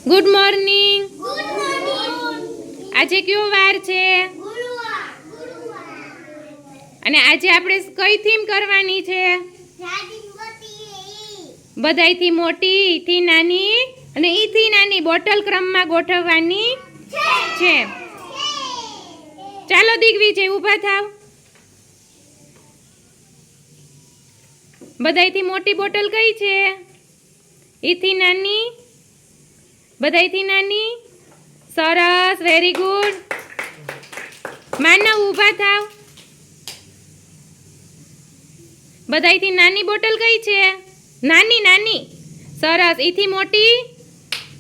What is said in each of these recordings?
Good morning. આજે કયો વાર છે? અને આજે આપણે કઈ થીમ કરવાની છે? બધાયથી મોટી, ઈથી નાની અને ઈથી નાની બોટલ ક્રમમાં ગોઠવવાની છે. ચાલો દિગ્વિજય ઊભા થાવ. બધાયથી મોટી બોટલ કઈ છે? ઈથી નાની, બધાયથી નાની. સરસ, વેરી ગુડ. માનવ ઊભા થાવ. બધાયથી નાની બોટલ કઈ છે? નાની નાની. સરસ, ઈથી મોટી,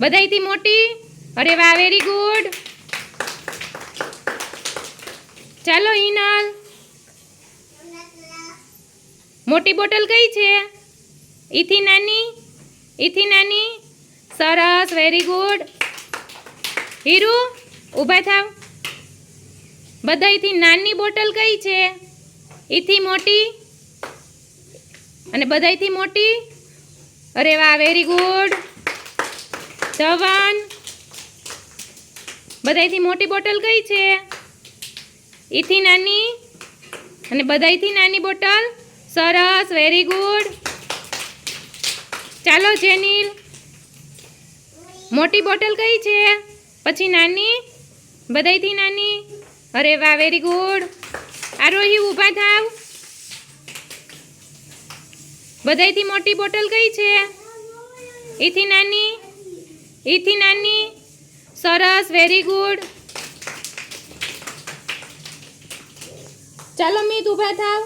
બધાયથી મોટી. અરે વાહ, વેરી ગુડ. ચાલો હિનલ, મોટી બોટલ કઈ છે? ઈથી નાની, ઈથી નાની. સરસ, વેરી ગુડ. હીરુ ઊભા થાવ. બધાયથી નાની બોટલ કઈ છે? ઈથી મોટી અને બધાયથી મોટી. અરે વાહ, વેરી ગુડ. ધવન, બધાયથી મોટી બોટલ કઈ છે? ઈથી નાની અને બધાયથી નાની બોટલ. સરસ, વેરી ગુડ. ચાલો જેનિલ, મોટી બોટલ કઈ છે? પછી નાની, બધાયથી નાની. અરે વાહ, વેરી ગુડ. આરોહી ઊભા થાવ. બધાયથી મોટી બોટલ કઈ છે? ઈથી નાની, ઈથી નાની. સરસ, વેરી ગુડ. ચાલો મિત ઊભા થાવ.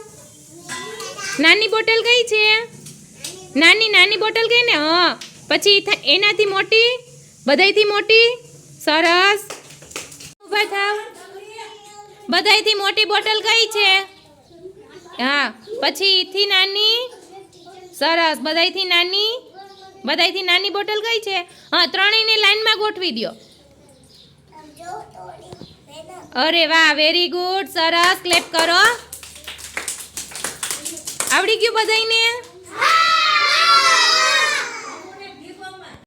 નાની બોટલ કઈ છે? નાની નાની બોટલ કઈ ને? હા, પછી એનાથી મોટી, બધાયથી મોટી. સરસ, ઊભા થાવ. બધાયથી મોટી બોટલ કઈ છે? હા, પછી ઈથી નાની. સરસ, બધાયથી નાની, બધાયથી નાની બોટલ કઈ છે? હા, ત્રણેયને લાઈનમાં ગોઠવી દો. અરે વાહ, વેરી ગુડ. સરસ, ક્લેપ કરો. આવડી ગયું બધાયને?